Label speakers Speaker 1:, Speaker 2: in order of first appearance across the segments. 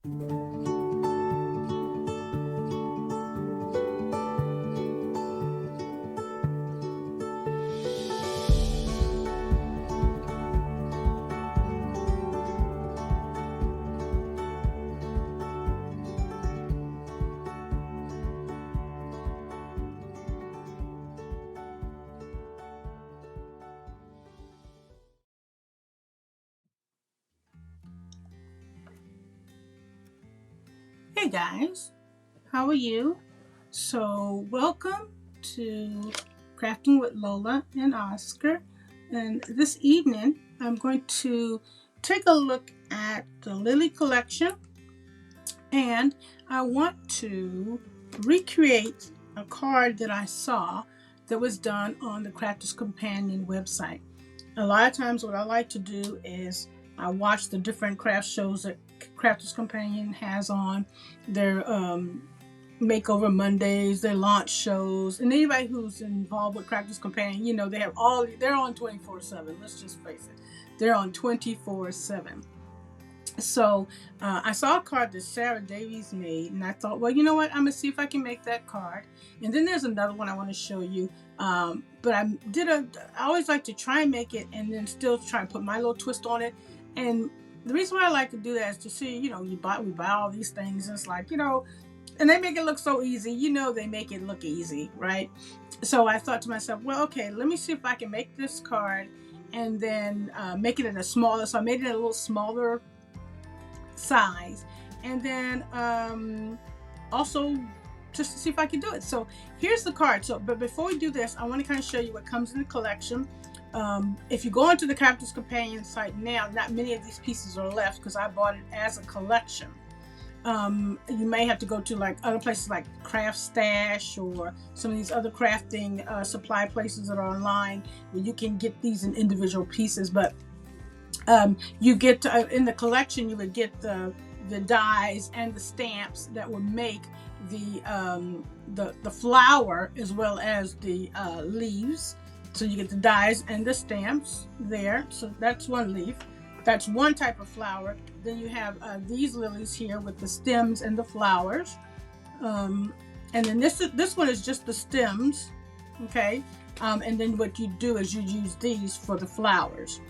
Speaker 1: Hey guys, how are you? So, welcome to Crafting with Lola and Oscar. And this evening, I'm going to take a look at the Lily collection, and I want to recreate a card that I saw that was done on the Crafter's Companion website. A lot of times, what I like to do is I watch the different craft shows that Crafter's Companion has on their Makeover Mondays, their launch shows, and anybody who's involved with Crafter's Companion, you know, they're on 24/7. Let's just face it, they're on 24/7. So I saw a card that Sarah Davies made, and I thought, well, you know what? I'm gonna see if I can make that card. And then there's another one I want to show you. But I always like to try and make it, and then still try and put my little twist on it. And the reason why I like to do that is to see, you know, we buy all these things, and it's like, you know, and they make it look so easy. You know, they make it look easy, right? So I thought to myself, well, okay, let me see if I can make this card, and then make it in a smaller. So I made it in a little smaller size, and then also just to see if I can do it. So here's the card. So but before we do this, I want to kind of show you what comes in the collection. If you go into the Crafter's Companion site now, not many of these pieces are left because I bought it as a collection. You may have to go to like other places like Craft Stash or some of these other crafting supply places that are online where you can get these in individual pieces. But you get in the collection, you would get the dies and the stamps that would make the flower as well as the leaves. So you get the dies and the stamps there. So that's one leaf. That's one type of flower. Then you have these lilies here with the stems and the flowers. And then this one is just the stems, okay? And then what you do is you use these for the flowers.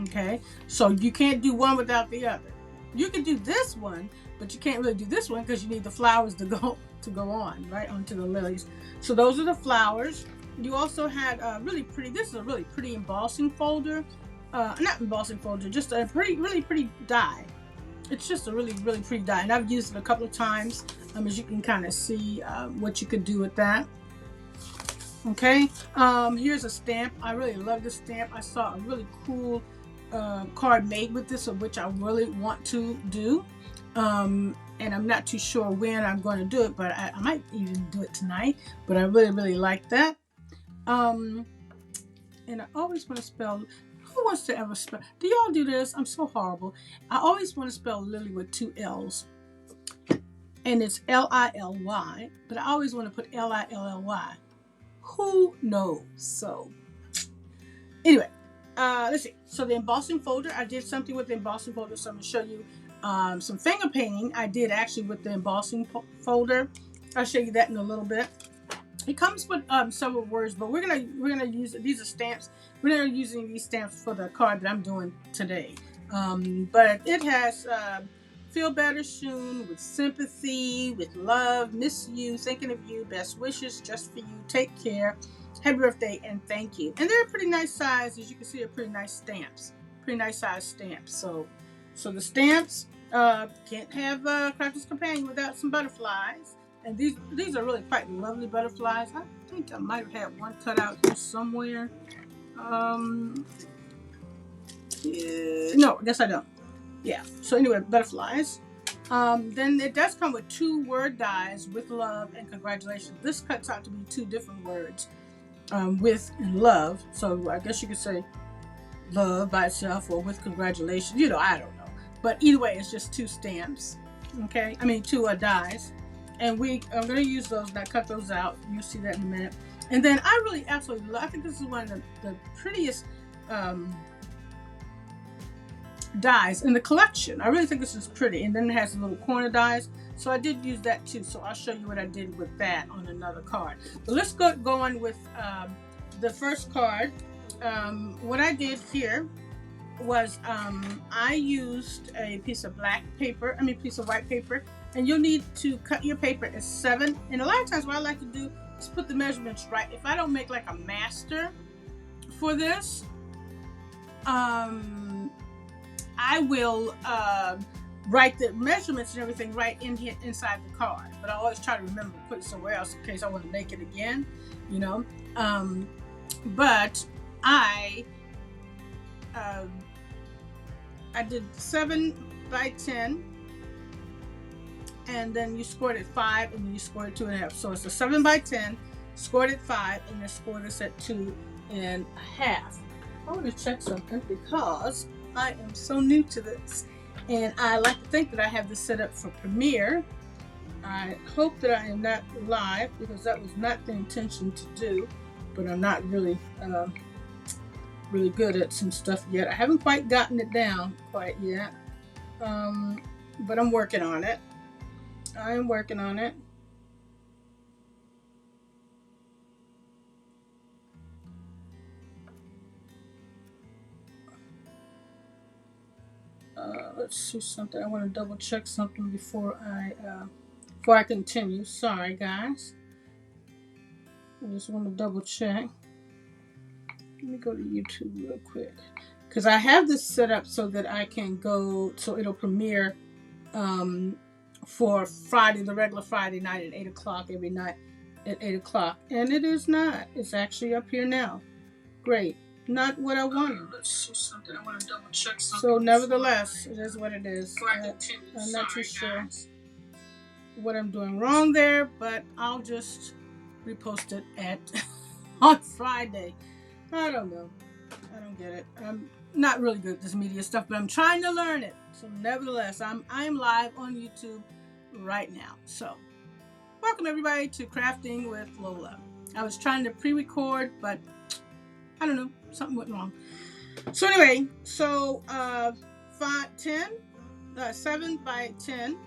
Speaker 1: Okay, so you can't do one without the other. You can do this one, but you can't really do this one because you need the flowers to go on, right, onto the lilies. So those are the flowers. You also had really pretty. This is a really pretty embossing folder. Not embossing folder, just a really pretty die. It's just a really pretty die, and I've used it a couple of times. As you can kind of see what you could do with that. Okay, here's a stamp. I really love this stamp. I saw a really cool card made with this, of which I really want to do, and I'm not too sure when I'm going to do it, but I might even do it tonight. But I really like that. And I always want to spell. Who wants to ever spell? Do y'all do this? I'm so horrible. I always want to spell Lily with 2 L's, and it's Lily, but I always want to put Lilly. Who knows? So anyway, let's see. So the embossing folder, I did something with the embossing folder. So I'm going to show you some finger painting I did actually with the embossing folder. I'll show you that in a little bit. It comes with several words, but we're gonna use, these are stamps. We're gonna using these stamps for the card that I'm doing today. But it has feel better soon, with sympathy, with love, miss you, thinking of you, best wishes just for you, take care, happy birthday, and thank you. And they're a pretty nice size. As you can see, they're pretty nice stamps, pretty nice size stamps. So the stamps can't have Crafter's Companion without some butterflies. And these are really quite lovely butterflies. I think I might have had one cut out here somewhere. Yeah, no, I guess I don't. Yeah, so anyway, butterflies. Then it does come with 2 word dies, with love and congratulations. This cuts out to be 2 different words, with and love. So I guess you could say love by itself or with congratulations. You know, I don't know. But either way, it's just 2 stamps. Okay, I mean 2 dies. And I'm going to use those, and I cut those out. You'll see that in a minute. And then I really absolutely love, I think this is one of the prettiest dies in the collection. I really think this is pretty. And then it has a little corner dies. So I did use that too. So I'll show you what I did with that on another card. But let's go on with the first card. What I did here was I used a piece of piece of white paper, and you'll need to cut your paper at 7. And a lot of times what I like to do is put the measurements right. If I don't make like a master for this, I will write the measurements and everything right in here inside the card. But I always try to remember to put it somewhere else in case I want to make it again, you know. But I did 7 by 10, and then you scored at 5, and then you scored at 2.5. So it's a 7 by 10, scored at 5, and then scored this at 2.5. I want to check something because I am so new to this, and I like to think that I have this set up for Premiere. I hope that I am not live because that was not the intention to do, but I'm not really really good at some stuff yet. I haven't quite gotten it down quite yet, but I'm working on it. I am working on it. Let's see something. I want to double check something before I continue. Sorry, guys. I just want to double check. Let me go to YouTube real quick, because I have this set up so that I can go, so it'll premiere for Friday, the regular Friday night at 8 o'clock every night at 8 o'clock. And it is not. It's actually up here now. Great. Not what I wanted. Let's see something. I want to double check something. So nevertheless, it is what it is. I'm not too sure what I'm doing wrong there, but I'll just repost it on Friday. I don't know. I don't get it. I'm not really good at this media stuff, but I'm trying to learn it. So nevertheless, I am live on YouTube right now. So welcome everybody to Crafting with Lola. I was trying to pre-record, but I don't know, something went wrong. So anyway, 7 by 10,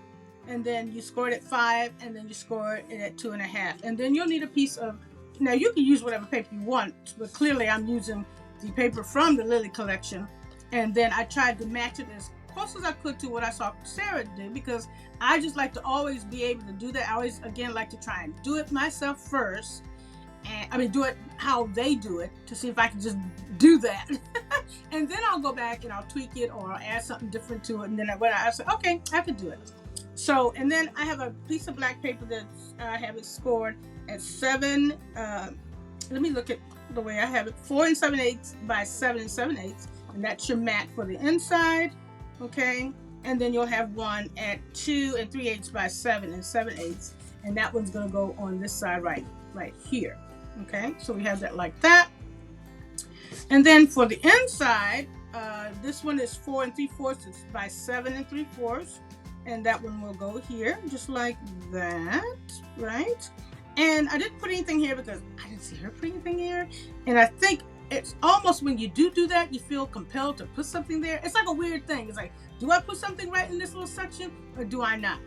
Speaker 1: and then you scored at 5, and then you scored it at 2.5, and then you'll need a piece of. Now you can use whatever paper you want, but clearly I'm using the paper from the Lily collection, and then I tried to match it as close as I could to what I saw Sarah do, because I just like to always be able to do that. I always, again, like to try and do it myself first. And do it how they do it to see if I can just do that. And then I'll go back and I'll tweak it or I'll add something different to it. And then when I say, okay, I can do it. So, and then I have a piece of black paper that I have it scored at 7. Let me look at the way I have it. 4 7/8 by 7 7/8. And that's your mat for the inside. Okay. And then you'll have one at 2 3/8 by 7 7/8. And that one's going to go on this side right here. Okay, so we have that like that. And then for the inside, this one is 4 3/4 by 7 3/4, and that one will go here just like that, right? And I didn't put anything here because I didn't see her put anything here, and I think it's almost when you do that, you feel compelled to put something there. It's like a weird thing. It's like, do I put something right in this little section or do I not?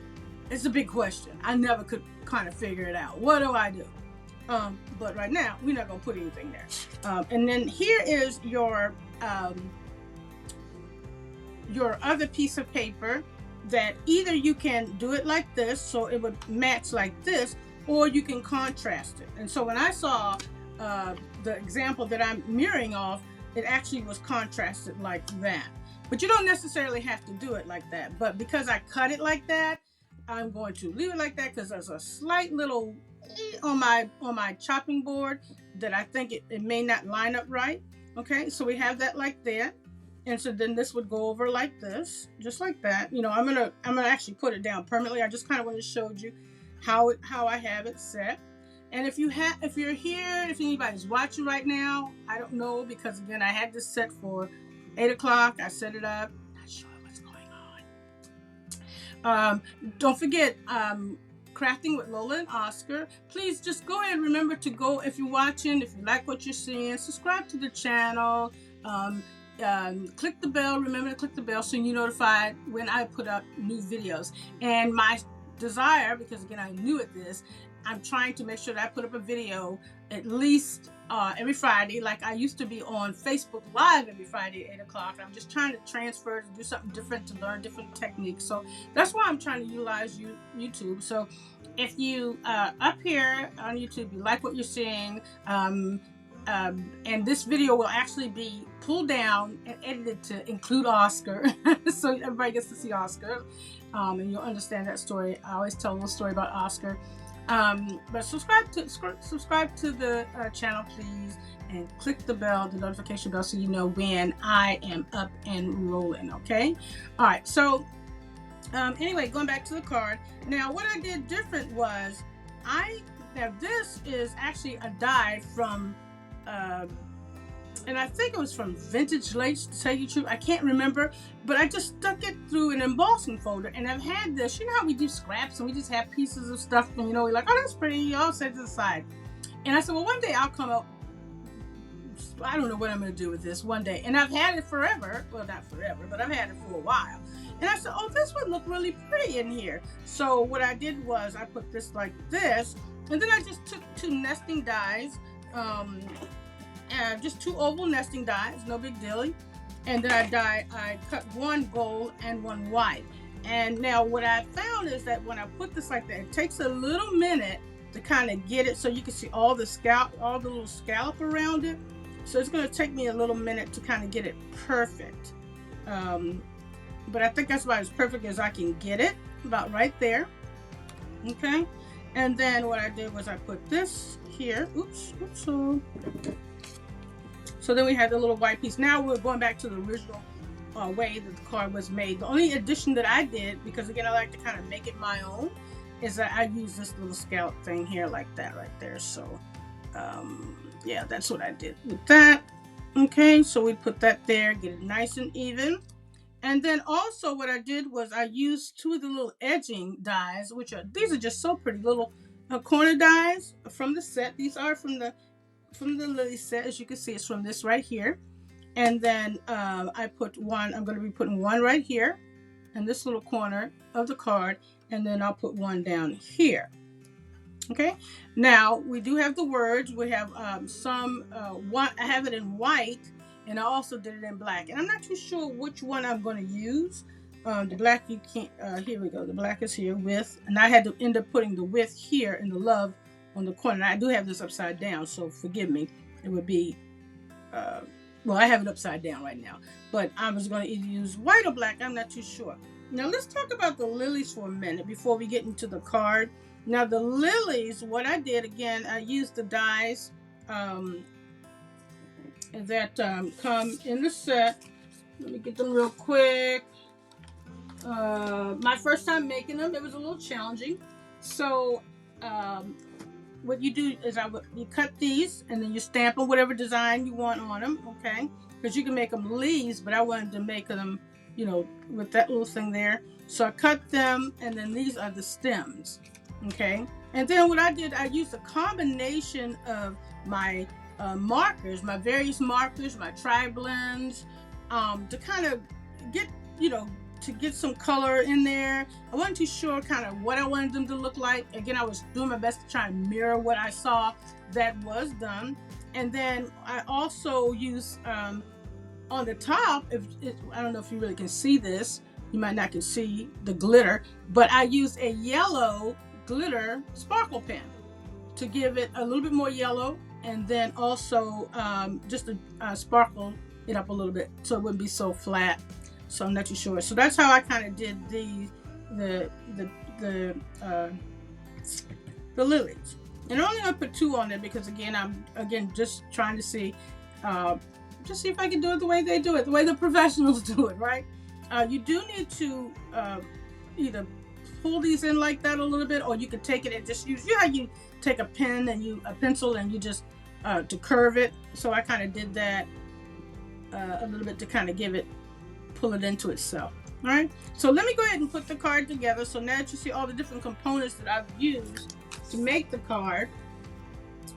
Speaker 1: It's a big question. I never could kind of figure it out. What do I do? But right now, we're not going to put anything there. And then here is your other piece of paper that either you can do it like this, so it would match like this, or you can contrast it. And so when I saw the example that I'm mirroring off, it actually was contrasted like that. But you don't necessarily have to do it like that. But because I cut it like that, I'm going to leave it like that because there's a slight little on my chopping board that I think it may not line up right. Okay, so we have that like that, and so then this would go over like this, just like that. You know, I'm gonna actually put it down permanently. I just kind of want to show you how I have it set. And if you're here, if anybody's watching right now, I don't know, because again, I had this set for 8 o'clock. I set it up. Not sure what's going on. Don't forget. Crafting with Lola and Oscar. Please just go ahead and remember to go, if you're watching, if you like what you're seeing, subscribe to the channel. click the bell. Remember to click the bell so you're notified when I put up new videos. And my desire, because again I'm new at this, I'm trying to make sure that I put up a video at least every Friday, like I used to be on Facebook Live every Friday at 8 o'clock. I'm just trying to transfer, to do something different, to learn different techniques. So that's why I'm trying to utilize YouTube. So if you up here on YouTube, you like what you're seeing, and this video will actually be pulled down and edited to include Oscar, so everybody gets to see Oscar, and you'll understand that story. I always tell a little story about Oscar. But subscribe to the channel, please, and click the bell, the notification bell, so you know when I am up and rolling. Okay. All right. So anyway, going back to the card. Now, what I did different was now this is actually a die from and I think it was from Vintage Lace, to tell you the truth. I can't remember, but I just stuck it through an embossing folder, and I've had this. You know how we do scraps and we just have pieces of stuff, and we're like, oh, that's pretty, you all set it to the side. And I said, well, one day I'll come up, I don't know what I'm going to do with this one day. And I've had it forever. Well, not forever, but I've had it for a while. And I said, oh, this would look really pretty in here. So what I did was I put this like this, and then I just took 2 nesting dies, just 2 oval nesting dies, no big deal. And then I cut 1 gold and 1 white. And now what I found is that when I put this like that, it takes a little minute to kind of get it so you can see all the little scallop around it. So it's going to take me a little minute to kind of get it perfect. But I think that's about as perfect as I can get it, about right there. Okay. And then what I did was I put this here. Oops. So then we had the little white piece. Now we're going back to the original way that the card was made. The only addition that I did, because again I like to kind of make it my own, is that I use this little scallop thing here like that right there. So yeah, that's what I did with that. Okay, so we put that there, get it nice and even. And then also what I did was I used 2 of the little edging dies, these are just so pretty, little corner dies from the set. These are from the lily set. As you can see, it's from this right here. And then I put 1, I'm going to be putting 1 right here in this little corner of the card, and then I'll put 1 down here. Okay, now we do have the words. We have I have it in white, and I also did it in black, and I'm not too sure which one I'm going to use. The black, you can't, here we go, the black is here with, and I had to end up putting the with here and the love on the corner. Now, I do have this upside down, so forgive me. It would be, well, I have it upside down right now, but I was going to either use white or black. I'm not too sure. Now, let's talk about the lilies for a minute before we get into the card. Now, the lilies, what I did, again, I used the dies that come in the set. Let me get them real quick. My first time making them, it was a little challenging. So, what you do is you cut these, and then you stamp them whatever design you want on them, okay? Because you can make them leaves, but I wanted to make them, you know, with that little thing there. So I cut them, and then these are the stems, okay? And then what I did, I used a combination of my markers, my various markers, my tri-blends, to kind of get, you know, to get some color in there. I wasn't too sure kind of what I wanted them to look like. Again, I was doing my best to try and mirror what I saw that was done. And then I also used on the top, I don't know if you really can see this, you might not can see the glitter, but I used a yellow glitter sparkle pen to give it a little bit more yellow, and then also just to sparkle it up a little bit so it wouldn't be so flat. So I'm not too sure. So that's how I kind of did the lilies. And I'm only gonna put 2 on there because I'm just trying to see, just see if I can do it the way they do it, the way the professionals do it, right? You do need to either pull these in like that a little bit, or you can take it and just use, you know how you take a pen and a pencil and you just to curve it. So I kind of did that a little bit to kind of pull it into itself. All right, so let me go ahead and put the card together. So now that you see all the different components that I've used to make the card,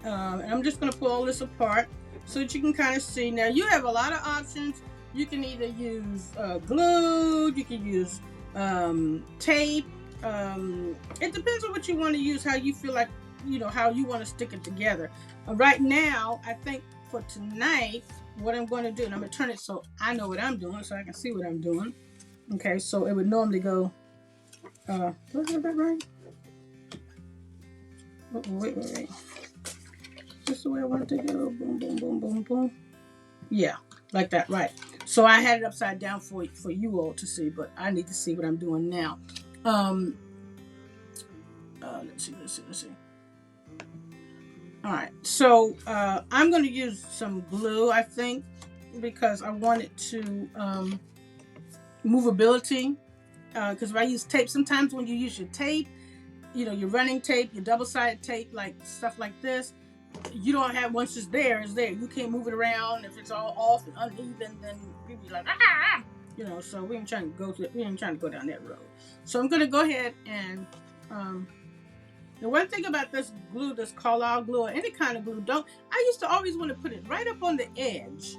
Speaker 1: and I'm just going to pull all this apart so that you can kind of see. Now you have a lot of options You can either use glue, you can use tape. It depends on what you want to use, how you feel like, how you want to stick it together. Right now, I think for tonight, what I'm going to do, and I'm going to turn it so I know what I'm doing, so I can see what I'm doing. Okay, so it would normally go, do I have that right? Oh, wait. Is this the way I want it to go? Boom, boom, boom, boom, boom. Yeah, like that, right. So I had it upside down for you all to see, but I need to see what I'm doing now. Let's see. All right, so I'm going to use some glue, I think, because I want it to movability. Because if I use tape, sometimes when you use your tape, your running tape, your double-sided tape, like stuff like this, you don't have, once it's there, it's there. You can't move it around. If it's all off and uneven, then people be like, so we ain't trying to go down that road. So I'm going to go ahead and the one thing about this glue, this Carlisle glue, or any kind of glue, I used to always want to put it right up on the edge.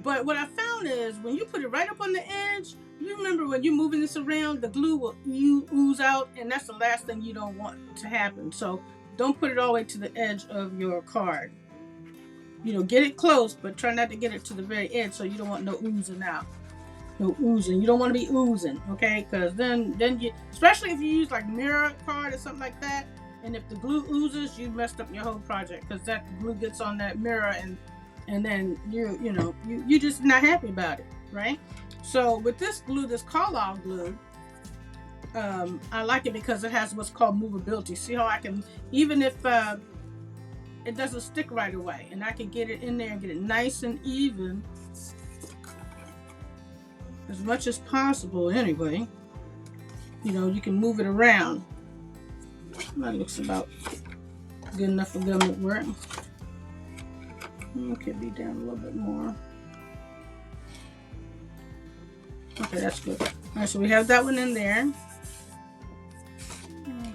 Speaker 1: But what I found is when you put it right up on the edge, you remember when you're moving this around, the glue will ooze out, and that's the last thing you don't want to happen. So don't put it all the way to the edge of your card. Get it close, but try not to get it to the very edge, so you don't want no oozing out. No oozing. You don't want to be oozing, okay? Because then you, especially if you use like mirror card or something like that, and if the glue oozes, you messed up your whole project, because that glue gets on that mirror, and then you're just not happy about it, right? So with this glue, this Carlisle glue, I like it because it has what's called movability. See how I can, even if it doesn't stick right away, and I can get it in there and get it nice and even as much as possible anyway. You can move it around. That looks about good enough for government work. It could be down a little bit more. Okay, that's good. All right, so we have that one in there.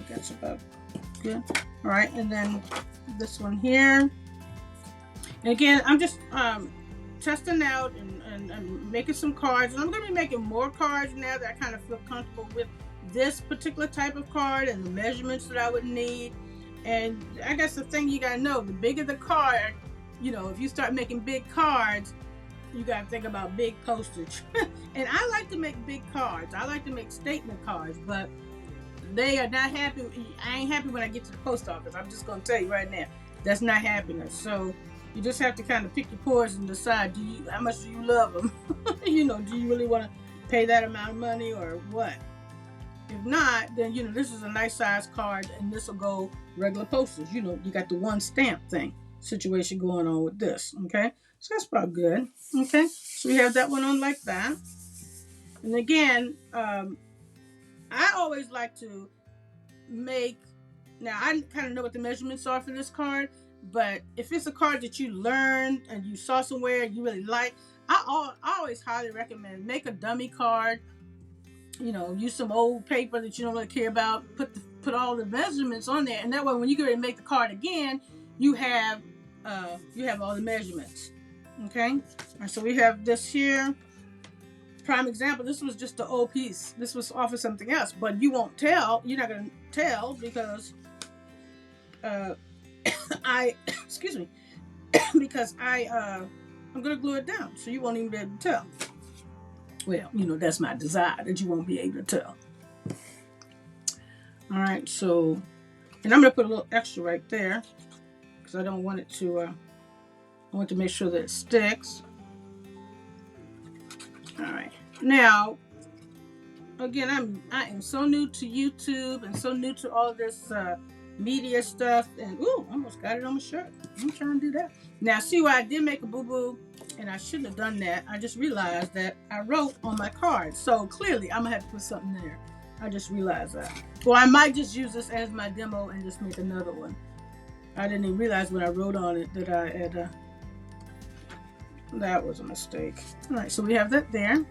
Speaker 1: That's about good. All right, and then this one here. And again, I'm just testing out and making some cards. And I'm going to be making more cards now that I kind of feel comfortable with this particular type of card and the measurements that I would need. And I guess the thing you got to know, the bigger the card, if you start making big cards, you got to think about big postage. And I like to make big cards. I like to make statement cards, but they are not happy. I ain't happy when I get to the post office. I'm just going to tell you right now, that's not happiness. So you just have to kind of pick your poison and decide, how much do you love them? Do you really want to pay that amount of money or what? If not, then, this is a nice size card, and this will go regular postage. You got the one stamp thing situation going on with this, okay? So that's about good, okay? So we have that one on like that. And again, I always like to make, now I kind of know what the measurements are for this card, but if it's a card that you learned and you saw somewhere and you really like, I always highly recommend make a dummy card. Use some old paper that you don't really care about. Put all the measurements on there, and that way when you get ready to make the card again, you have all the measurements. Okay. All right, so we have this here. Prime example. This was just an old piece. This was off of something else, but you won't tell. You're not gonna tell because excuse me, because I'm gonna glue it down, so you won't even be able to tell. Well, that's my desire, that you won't be able to tell. All right, so, and I'm going to put a little extra right there because I don't want it to, I want to make sure that it sticks. All right, now, again, I am so new to YouTube and so new to all this media stuff, and almost got it on my shirt. I'm trying to do that. Now, see why I did make a boo-boo? And I shouldn't have done that. I just realized that I wrote on my card. So clearly I'm gonna have to put something there. I just realized that. Well, I might just use this as my demo and just make another one. I didn't even realize when I wrote on it that I had, that was a mistake. All right, so we have that there.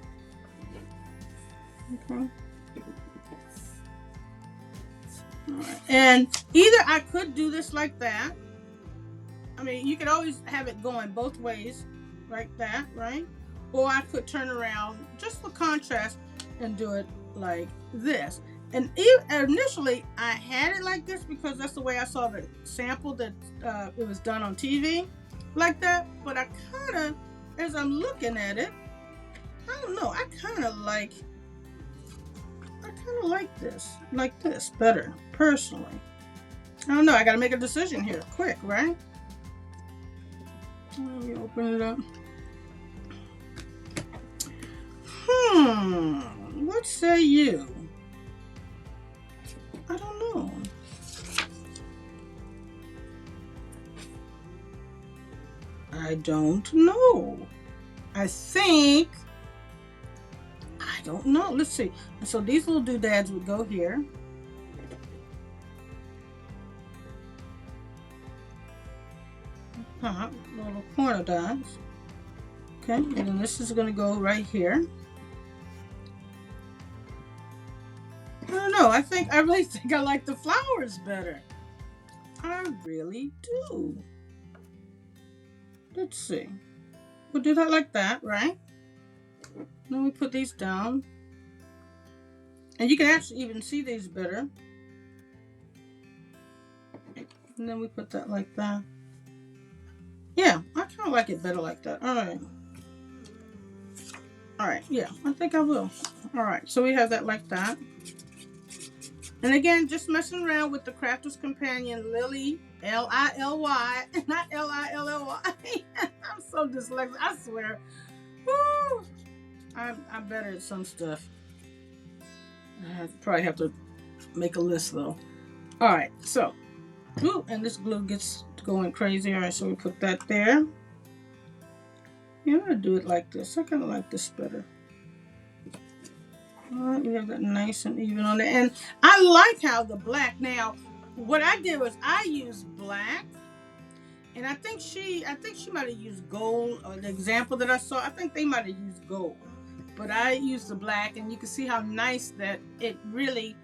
Speaker 1: Okay. All right. And either I could do this like that. I mean, you could always have it going both ways. Like that, right? or I could turn around just for contrast and do it like this. And initially I had it like this because that's the way I saw the sample that it was done on TV like that. But I kind of, as I'm looking at it, I don't know, I kind of like this better personally. I don't know, I gotta make a decision here quick, right? Let me open it up. What say you? I don't know. I don't know. I don't know. Let's see. So these little doodads would go here. Little corner dots. Okay, and then this is going to go right here. I don't know. I really think I like the flowers better. I really do. Let's see. We'll do that like that, right? Then we put these down. And you can actually even see these better. And then we put that like that. Yeah, I kind of like it better like that. Alright. Alright, yeah, I think I will. Alright, so we have that like that. And again, just messing around with the Crafter's Companion Lily, L-I-L-Y, not L-I-L-L-Y. I'm so dyslexic, I swear. Woo! I'm better at some stuff. I probably have to make a list though. Alright, so, ooh, and this glue gets going crazy. Alright, so we put that there. Yeah, I'm gonna do it like this. I kind of like this better. Alright, we have that nice and even on there. And I like how the black, now, what I did was I used black. And I think she might have used gold, or the example that I saw, I think they might have used gold. But I used the black, and you can see how nice that it really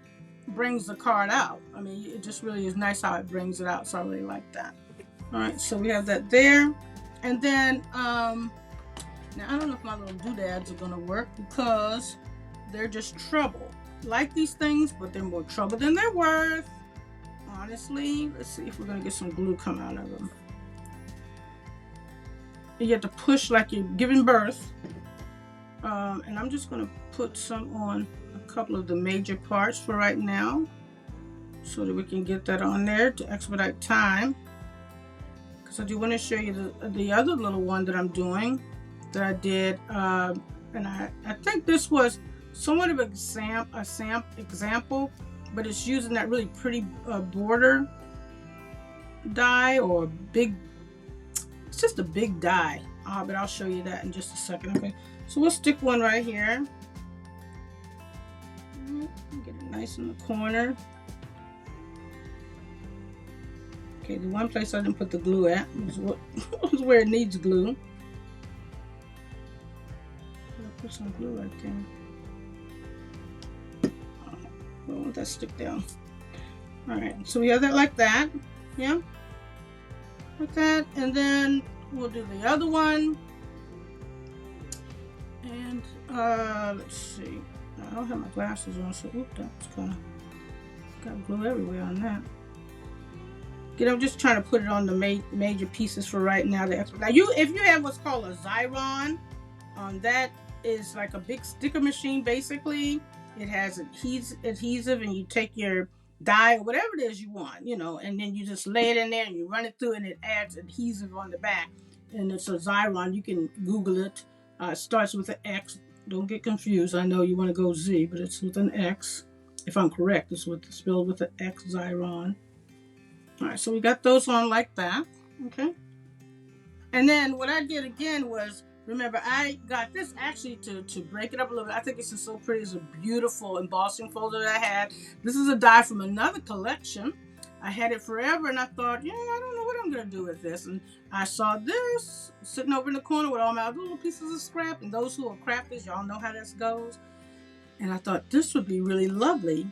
Speaker 1: brings the card out. I mean, it just really is nice how it brings it out, so I really like that. Alright, so we have that there. And then, now I don't know if my little doodads are going to work because they're just trouble. Like these things, but they're more trouble than they're worth. Honestly, let's see if we're going to get some glue come out of them. You have to push like you're giving birth. And I'm just going to put some on a couple of the major parts for right now, so that we can get that on there to expedite time. Because I do want to show you the other little one that I'm doing, that I did. And I think this was somewhat of an example, but it's using that really pretty border die, or big, it's just a big die. But I'll show you that in just a second. Okay, so we'll stick one right here. Get it nice in the corner. Okay, the one place I didn't put the glue at was where it needs glue. I'll put some glue right there. I don't want that to stick down. Alright, so we have that like that. Yeah, like that. And then we'll do the other one. And let's see. I don't have my glasses on, so that's kind of got glue everywhere on that. Again, I'm just trying to put it on the major pieces for right now. Now, if you have what's called a Xyron, that is like a big sticker machine. Basically, it has adhesive, and you take your die or whatever it is you want, and then you just lay it in there and you run it through, and it adds adhesive on the back. And it's a Xyron. You can Google it. It starts with an X. Don't get confused. I know you want to go Z, but it's with an X. If I'm correct, it's spelled with an X, Xyron. Alright, so we got those on like that. Okay. And then what I did again was, remember, I got this actually to break it up a little bit. I think this is so pretty. It's a beautiful embossing folder that I had. This is a die from another collection. I had it forever, and I thought, I don't know what I'm going to do with this. And I saw this sitting over in the corner with all my little pieces of scrap. And those who are crafters, y'all know how this goes. And I thought this would be really lovely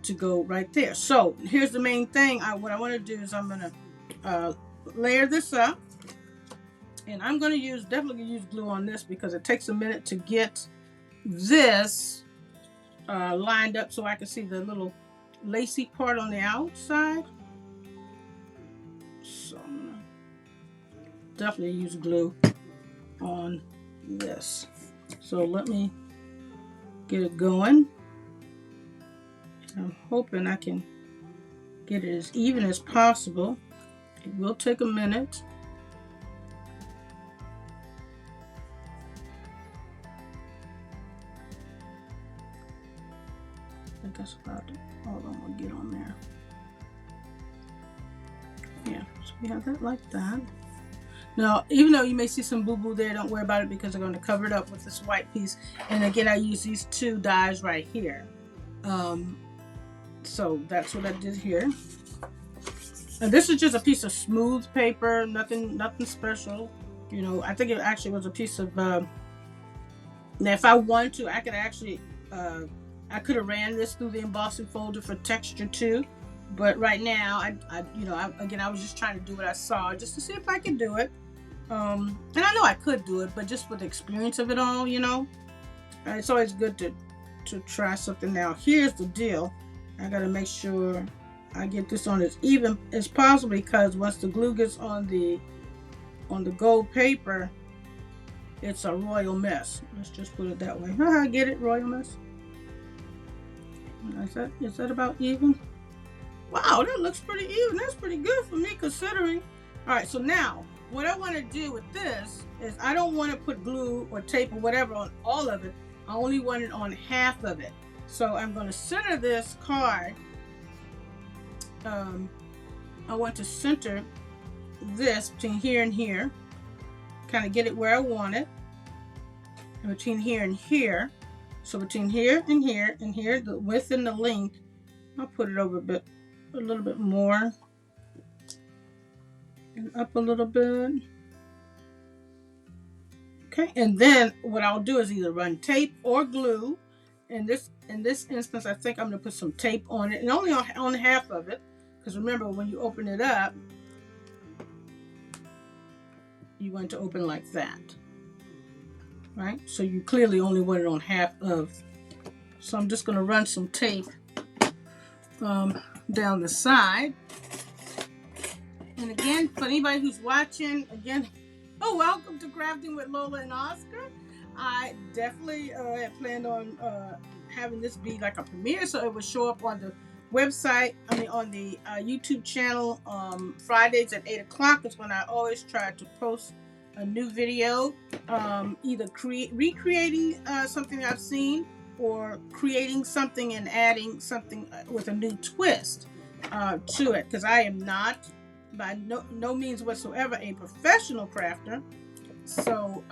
Speaker 1: to go right there. So here's the main thing. What I want to do is I'm going to layer this up. And I'm going to definitely use glue on this because it takes a minute to get this lined up so I can see the little lacy part on the outside. So I'm going to definitely use glue on this. So let me get it going. I'm hoping I can get it as even as possible. It will take a minute. I think that's about all I'm going to get on there. Yeah, so we have that like that. Now, even though you may see some boo-boo there, don't worry about it because I'm going to cover it up with this white piece. And again, I use these two dies right here. So that's what I did here. And this is just a piece of smooth paper, nothing special. You know, I think it actually was a piece of, now if I wanted to, I could actually, I could have ran this through the embossing folder for texture too. But right now, again, I was just trying to do what I saw just to see if I could do it. And I know I could do it, but just for the experience of it all, you know, it's always good to try something. Now, here's the deal. I got to make sure I get this on as even as possible because once the glue gets on the gold paper, it's a royal mess. Let's just put it that way. I get it, royal mess. Is that about even? Wow, that looks pretty even. That's pretty good for me considering. All right, so now what I want to do with this is I don't want to put glue or tape or whatever on all of it. I only want it on half of it. So I'm going to center this card. I want to center this between here and here. Kind of get it where I want it. And between here and here. So between here and here and here, the width and the length, I'll put it over a little bit more. And up a little bit. Okay, and then what I'll do is either run tape or glue. In this instance, I think I'm going to put some tape on it, and only on half of it, because remember when you open it up, you want to open like that, right? So you clearly only want it on half of. So I'm just going to run some tape down the side. And again, for anybody who's watching, again, welcome to Crafting with Lola and Oscar. I definitely had planned on having this be like a premiere, so it would show up on the website, on the YouTube channel. Fridays at 8 o'clock is when I always try to post a new video, either recreating something I've seen or creating something and adding something with a new twist to it, because I am not by no means whatsoever a professional crafter. So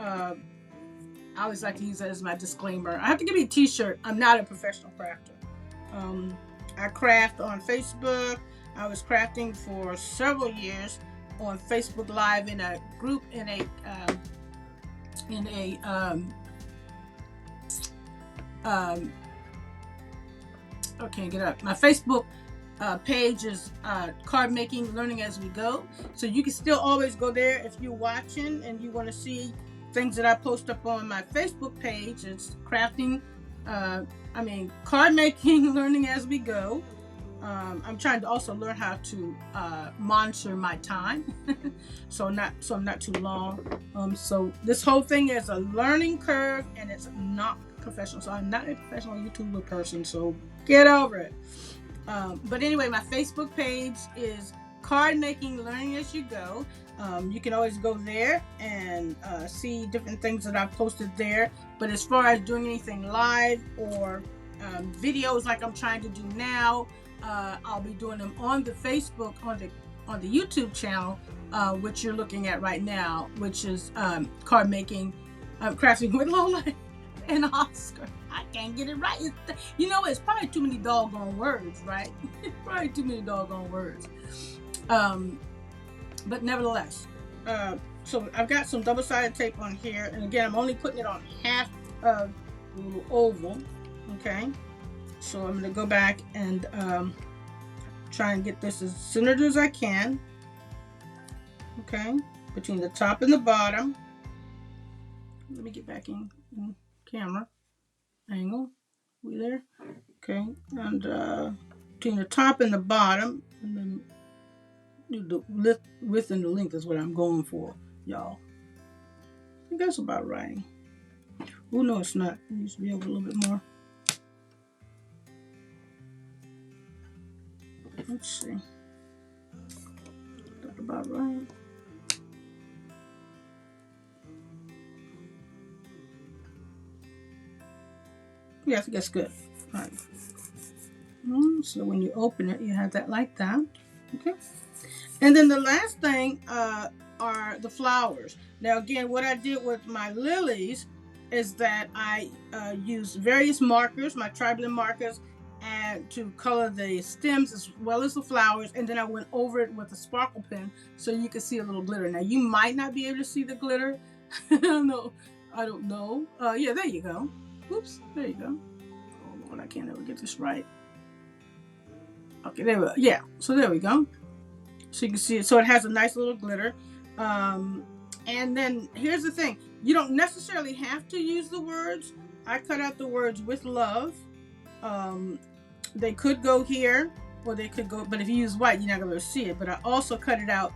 Speaker 1: I always like to use that as my disclaimer. I have to give you a t-shirt. I'm not a professional crafter. I craft on Facebook. I was crafting for several years on Facebook Live in a group I can't get up. My Facebook page is Card Making Learning as We Go. So you can still always go there if you're watching and you want to see things that I post up on my Facebook page. It's crafting, Card Making Learning as We Go. I'm trying to also learn how to monitor my time, so I'm not too long. So this whole thing is a learning curve, and it's not professional. So I'm not a professional YouTuber person. So get over it. But anyway, my Facebook page is Card Making Learning as You Go. You can always go there and see different things that I've posted there. But as far as doing anything live or videos like I'm trying to do now, I'll be doing them on the Facebook, on the YouTube channel, which you're looking at right now, which is Card Making, Crafting with Lola and Oscar. I can't get it right. It's probably too many doggone words, right? Probably too many doggone words. But nevertheless, so I've got some double-sided tape on here, and again, I'm only putting it on half of the little oval. Okay, so I'm going to go back and try and get this as centered as I can. Okay, between the top and the bottom. Let me get back in camera angle. We there? Okay, and between the top and the bottom, and then the width and the length is what I'm going for, y'all. I think that's about right. Oh no, it's not. It needs to be over a little bit more. Let's see. Is that about right? Yeah, I think that's good. All right. So when you open it, you have that like that. Okay. And then the last thing are the flowers. Now again, what I did with my lilies is that I used various markers, my tri-blend markers, and to color the stems as well as the flowers, and then I went over it with a sparkle pen so you can see a little glitter. Now you might not be able to see the glitter. I don't know. Yeah, there you go. Oops, there you go. Oh Lord, I can't ever get this right. Okay, there we go. Yeah, so there we go. So you can see it. So it has a nice little glitter. And then here's the thing. You don't necessarily have to use the words. I cut out the words with love. They could go here, or they could go, but if you use white, you're not going to see it. But I also cut it out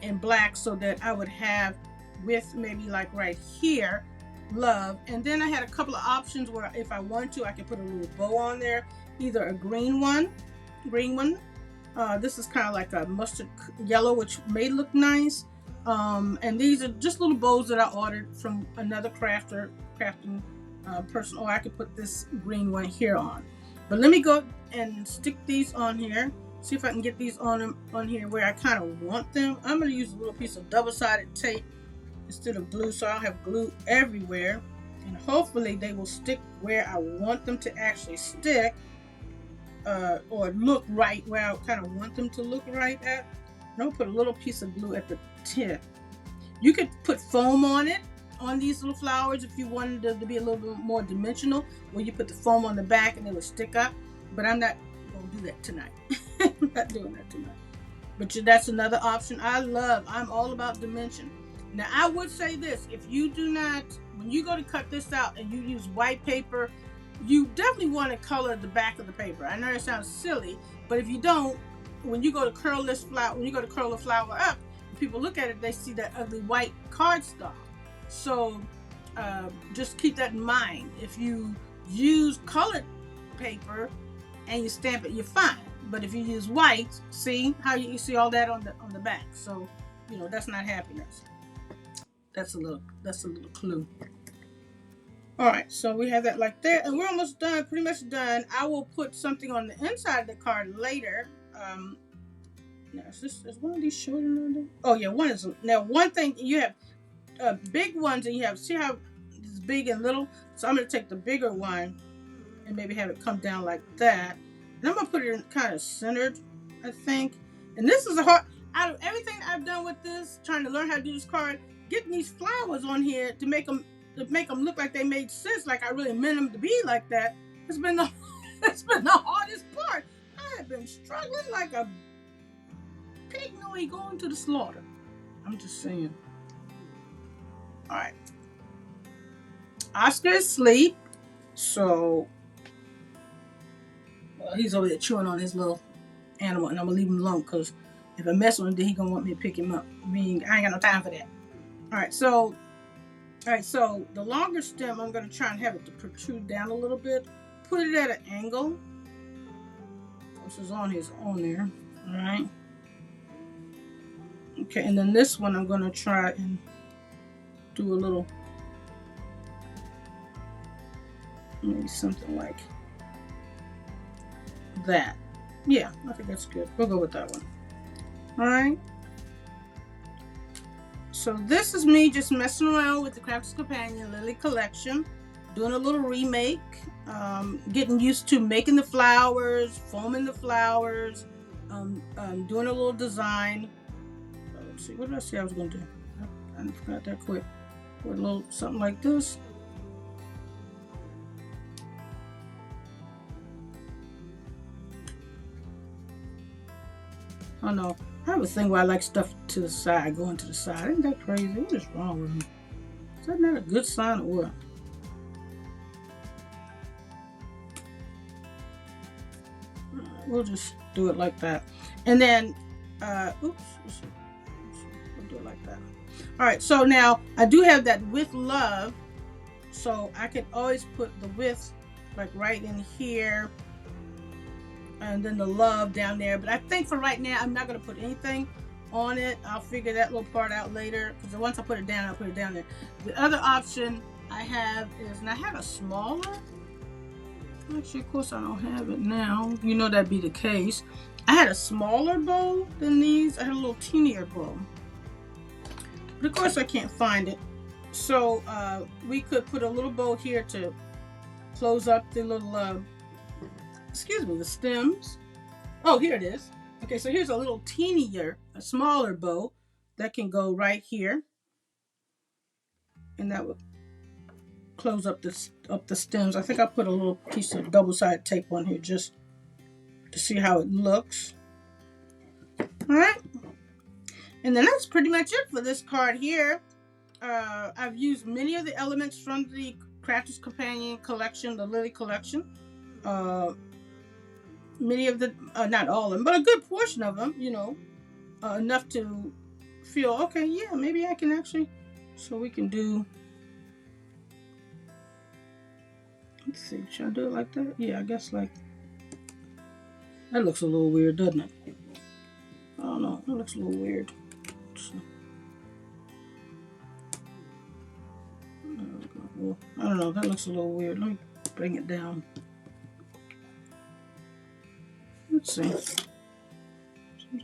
Speaker 1: in black so that I would have with maybe like right here, love. And then I had a couple of options where if I want to, I could put a little bow on there, either a green one. This is kind of like a mustard yellow, which may look nice. And these are just little bows that I ordered from another crafting person. Or I could put this green one here on. But let me go and stick these on here. See if I can get these on here where I kind of want them. I'm going to use a little piece of double-sided tape instead of glue, so I'll have glue everywhere. And hopefully they will stick where I want them to actually stick. Or look right where I kind of want them to look right at. And I'll put a little piece of glue at the tip. You could put foam on it, on these little flowers, if you wanted them to be a little bit more dimensional, where you put the foam on the back and they would stick up. But I'm not going to do that tonight. I'm not doing that tonight. But that's another option. I'm all about dimension. Now, I would say this. If you do not, when you go to cut this out and you use white paper, you definitely want to color the back of the paper. I know that sounds silly, but if you don't, when you go to curl this flower, when you go to curl the flower up, people look at it, they see that ugly white cardstock. So just keep that in mind. If you use colored paper and you stamp it, you're fine. But if you use white, see how you see all that on the back. So that's not happiness. That's a little clue. All right, so we have that like that, and we're almost done, pretty much done. I will put something on the inside of the card later. Now, is one of these shorter than the? Oh yeah, one is. Now, one thing, you have big ones, and you have, see how it's big and little? So I'm going to take the bigger one and maybe have it come down like that. And I'm going to put it in kind of centered, I think. And this is out of everything I've done with this, trying to learn how to do this card, getting these flowers on here to make them look like they made sense, like I really meant them to be like that. It's been the hardest part. I have been struggling like a pig going to the slaughter. I'm just saying. All right. Oscar is asleep, so he's over there chewing on his little animal, and I'm gonna leave him alone because if I mess with him, then he's gonna want me to pick him up. I ain't got no time for that. All right, so the longer stem, I'm going to try and have it to protrude down a little bit. Put it at an angle. This is on there. All right. Okay, and then this one I'm going to try and do a little, maybe something like that. Yeah, I think that's good. We'll go with that one. All right. So this is me just messing around with the Crafter's Companion Lily collection, doing a little remake, getting used to making the flowers, foaming the flowers, doing a little design. Let's see, what did I say I was going to do? I forgot that quick. With a little something like this. Oh no, I have a thing where I like stuff to the side, going to the side. Isn't that crazy? What is wrong with me? Is that not a good sign or what? We'll just do it like that. And then, oops, we'll do it like that. All right, so now I do have that with love, so I can always put the with like right in here, and then the love down there. But I think for right now, I'm not going to put anything on it. I'll figure that little part out later, because once I put it down, I'll put it down there. The other option I have is, and I have a smaller, actually, of course, I don't have it now. You know that'd be the case. I had a smaller bow than these. I had a little teenier bow. But of course, I can't find it. So we could put a little bow here to close up the little, excuse me, the stems. Oh, here it is. Okay, so here's a little teenier, a smaller bow that can go right here. And that would close up the stems. I think I put a little piece of double-sided tape on here just to see how it looks. All right, and then that's pretty much it for this card here. I've used many of the elements from the Crafter's Companion collection, the Lily collection. Many of the, not all of them, but a good portion of them, you know, enough to feel, okay, yeah, maybe I can actually, so we can do, let's see, should I do it like that? Yeah, I guess like, that looks a little weird, doesn't it? I don't know, that looks a little weird. So, well, I don't know, that looks a little weird. Let me bring it down. Let's see. What's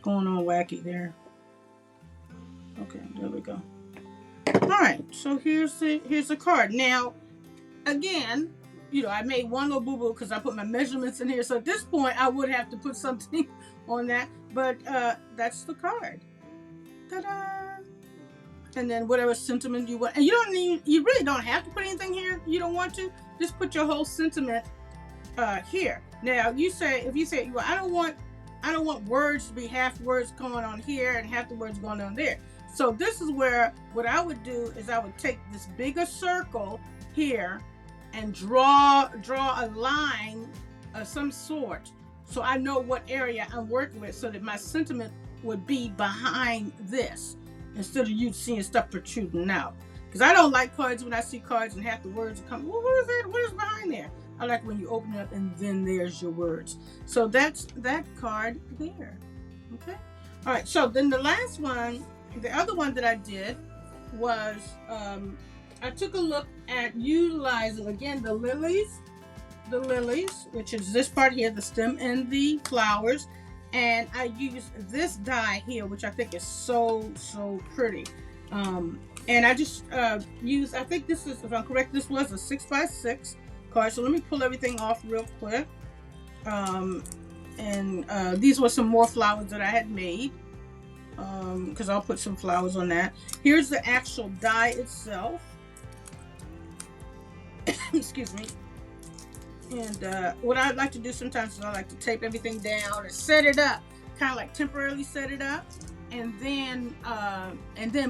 Speaker 1: going on wacky there? Okay, there we go. All right, so here's the card. Now, again, you know, I made one little boo-boo because I put my measurements in here. So at this point, I would have to put something on that. But that's the card. Ta-da! And then whatever sentiment you want. And you really don't have to put anything here. You don't want to. Just put your whole sentiment here. Now, if you say, well, I don't want words to be half words going on here and half the words going on there. So this is where what I would do is I would take this bigger circle here and draw a line of some sort, so I know what area I'm working with, so that my sentiment would be behind this instead of you seeing stuff protruding out. Because I don't like cards when I see cards and half the words come. Well, what is that? What is behind there? I like when you open it up and then there's your words. So that's that card there. Okay. All right. So then the last one, the other one that I did was I took a look at utilizing again the lilies, which is this part here, the stem and the flowers, and I used this die here, which I think is so pretty. And I just used, I think this is, if I'm correct, this was a 6x6 card. So let me pull everything off real quick. These were some more flowers that I had made, because I'll put some flowers on that. Here's the actual die itself. Excuse me. And what I like to do sometimes is I like to tape everything down and set it up, kind of like temporarily set it up, and then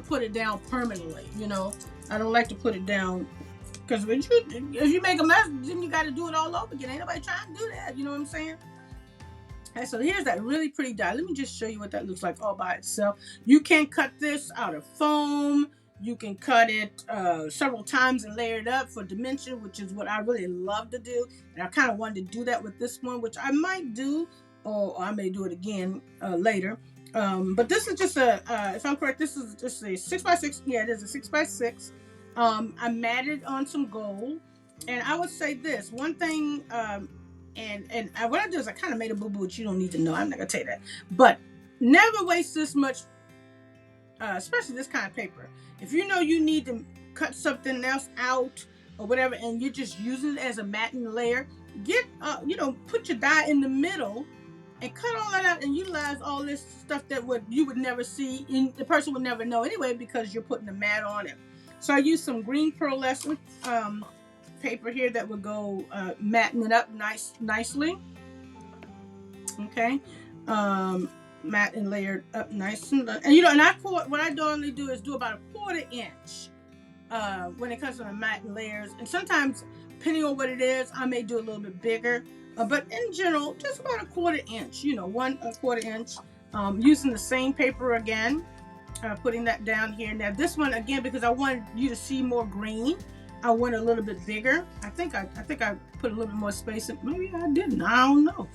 Speaker 1: put it down permanently. You know, I don't like to put it down, because if you make a mess, then you got to do it all over again. Ain't nobody trying to do that. You know what I'm saying? Okay, so here's that really pretty die. Let me just show you what that looks like all by itself. You can cut this out of foam. You can cut it several times and layer it up for dimension, which is what I really love to do. And I kind of wanted to do that with this one, which I might do, or I may do it again later. But this is just if I'm correct, this is just a 6x6. Yeah, it is a 6x6. I matted on some gold. And I would say this, one thing, what I do is I kind of made a boo-boo, which you don't need to know. I'm not going to tell you that. But never waste this much, especially this kind of paper. If you know you need to cut something else out or whatever, and you're just using it as a matting layer, put your die in the middle and cut all that out and utilize all this stuff that you would never see, and the person would never know anyway, because you're putting a mat on it. So I used some green pearlescent paper here that would go matting it up nicely. Okay. Let matte and layered up nice and you know, and what I normally do is do about a 1/4 inch when it comes to the matte and layers. And sometimes, depending on what it is, I may do a little bit bigger. But in general, just about a 1/4 inch, you know, a 1/4 inch. Using the same paper again, putting that down here. Now this one again, because I wanted you to see more green, I went a little bit bigger. I think I put a little bit more space in. Maybe I didn't. I don't know.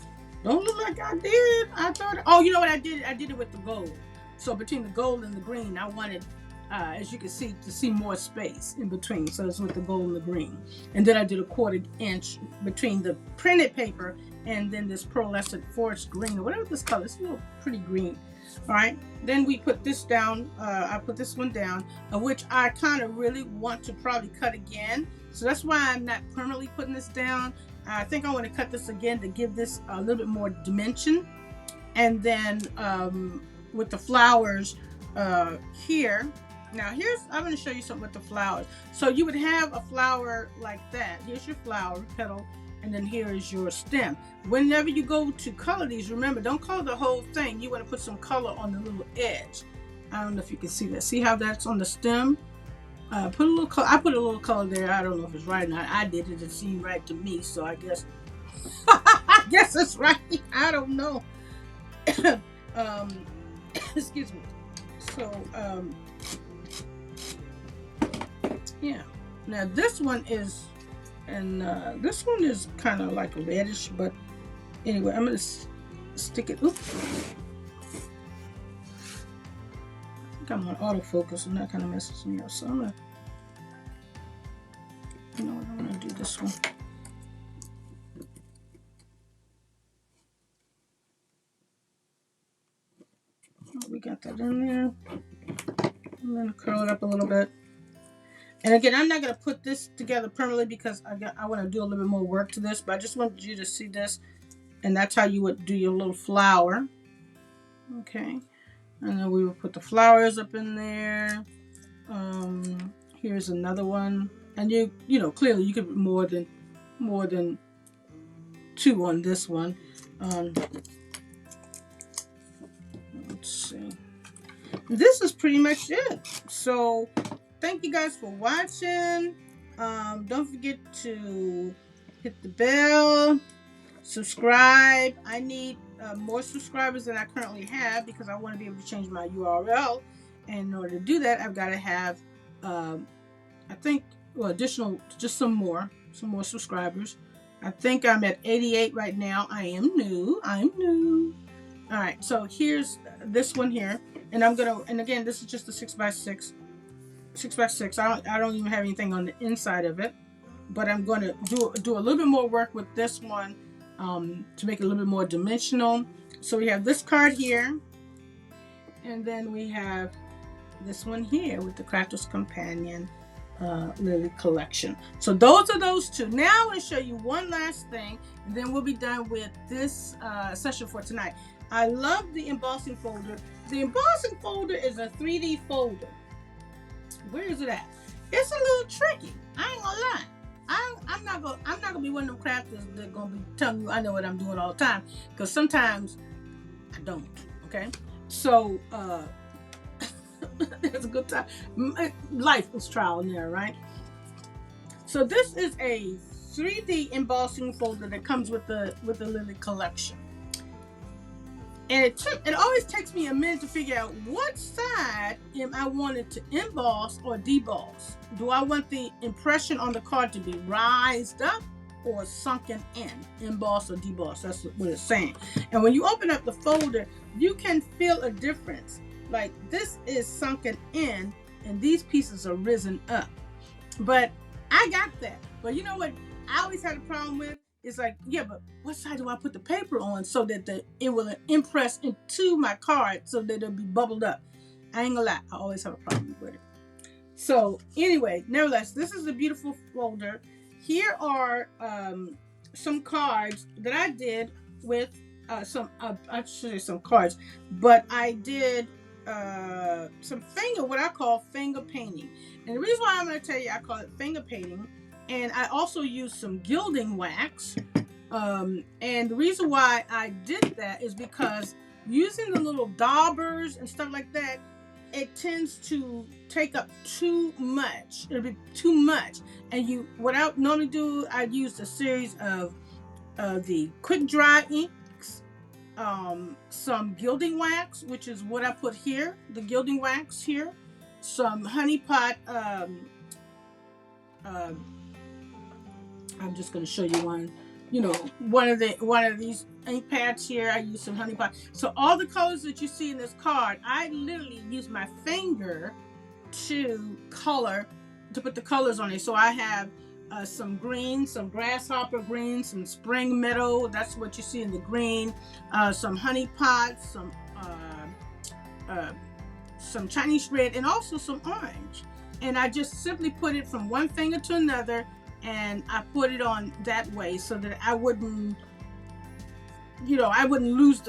Speaker 1: Don't look like I did. I thought. Oh, you know what I did? I did it with the gold. So between the gold and the green, I wanted, as you can see, to see more space in between. So it's with the gold and the green. And then I did a 1/4 inch between the printed paper and then this pearlescent forest green or whatever this color. It's a little pretty green. All right. Then we put this down. I put this one down, which I kind of really want to probably cut again. So that's why I'm not permanently putting this down. I think I want to cut this again to give this a little bit more dimension. And then with the flowers here. Now I'm going to show you something with the flowers. So you would have a flower like that. Here's your flower petal. And then here is your stem. Whenever you go to color these, remember, don't color the whole thing. You want to put some color on the little edge. I don't know if you can see that. See how that's on the stem? Put a little color. I put a little color there. I don't know if it's right or not. I did it. It seemed right to me. So I guess, I guess it's right. I don't know. Excuse me. So, yeah. Now this one is, and this one is kind of like reddish, but anyway, I'm going to stick it. Oops. I think I'm on autofocus and that kind of messes me up. So I'm going to, you know what, I'm going to do this one. Oh, we got that in there. I'm going to curl it up a little bit. And again, I'm not going to put this together permanently because I want to do a little bit more work to this, but I just wanted you to see this. And that's how you would do your little flower. Okay. And then we will put the flowers up in there. Here's another one. And you know, clearly you could put more than 2 on this one. Let's see. This is pretty much it. So thank you guys for watching. Don't forget to hit the bell, subscribe. I need more subscribers than I currently have because I want to be able to change my URL. And in order to do that, I've got to have, I think, well, additional, just some more subscribers. I think I'm at 88 right now. I am new. All right, so here's this one here. And I'm going to, and again, this is just a 6x6. 6x6. I don't even have anything on the inside of it, but I'm going to do a little bit more work with this one to make it a little bit more dimensional. So we have this card here, and then we have this one here with the Crafter's Companion Lily collection. So those are those two. Now I'm going to show you one last thing, and then we'll be done with this session for tonight. I love the embossing folder. The embossing folder is a 3D folder. Where is it at? It's a little tricky. I ain't gonna lie. I'm not gonna be one of them crafters that gonna be telling you I know what I'm doing all the time, because sometimes I don't. Okay, so it's a good time. Life is trial and error, right? So this is a 3D embossing folder that comes with the Lily collection. And it always takes me a minute to figure out what side am I wanting to emboss or deboss. Do I want the impression on the card to be rised up or sunken in? Emboss or deboss, that's what it's saying. And when you open up the folder, you can feel a difference. Like this is sunken in and these pieces are risen up. But I got that. But you know what I always had a problem with? It's like, yeah, but what side do I put the paper on so that it will impress into my card so that it'll be bubbled up? I ain't gonna lie, I always have a problem with it. So anyway, nevertheless, this is a beautiful folder. Here are some cards that I did with I should say some cards, but I did what I call finger painting. And the reason why I'm going to tell you I call it finger painting, and I also used some gilding wax And the reason why I did that is because using the little daubers and stuff like that, it tends to take up too much. It'll be too much. And what I normally do, I use a series of the quick dry inks, some gilding wax, which is what I put here, the gilding wax here, some honey pot. I'm just going to show you one. One of these ink pads here. I use some honey pot. So all the colors that you see in this card, I literally use my finger to put the colors on it. So I have some green, some grasshopper green, some spring meadow. That's what you see in the green. Some honey pot, some Chinese red, and also some orange. And I just simply put it from one finger to another, and I put it on that way so that I wouldn't lose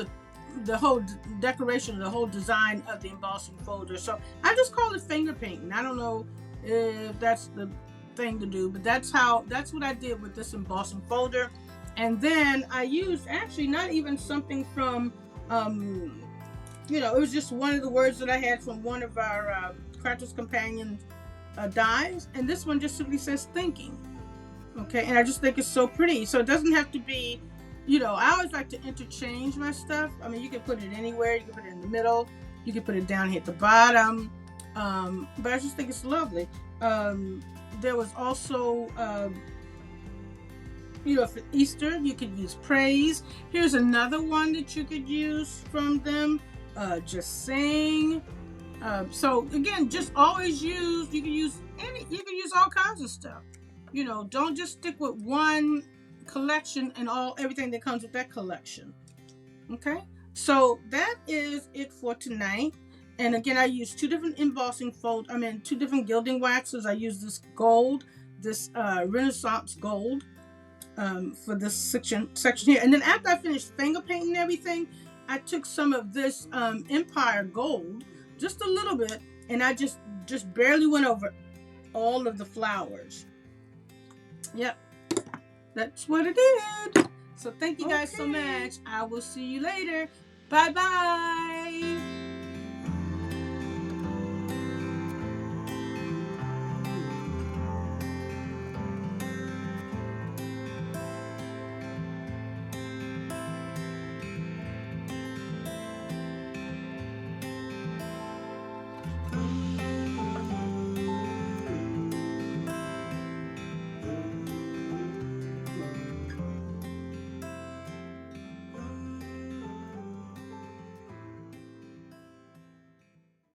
Speaker 1: the whole decoration, the whole design of the embossing folder. So I just call it finger painting. I don't know if that's the thing to do, but that's what I did with this embossing folder. And then I used actually not even something from it was just one of the words that I had from one of our Crafter's Companion dies, and this one just simply says thinking. Okay, and I just think it's so pretty. So it doesn't have to be, I always like to interchange my stuff. I mean, you can put it anywhere. You can put it in the middle. You can put it down here at the bottom. But I just think it's lovely. There was also, for Easter, you could use praise. Here's another one that you could use from them. Just sing. So again, just always you can use all kinds of stuff. Don't just stick with one collection and everything that comes with that collection. Okay, so that is it for tonight. And again, I used two different two different gilding waxes. I used this gold, this Renaissance gold, for this section here. And then after I finished finger painting everything, I took some of this Empire gold, just a little bit, and I just barely went over all of the flowers. Yep, that's what I did. So thank you guys so much. I will see you later. Bye-bye.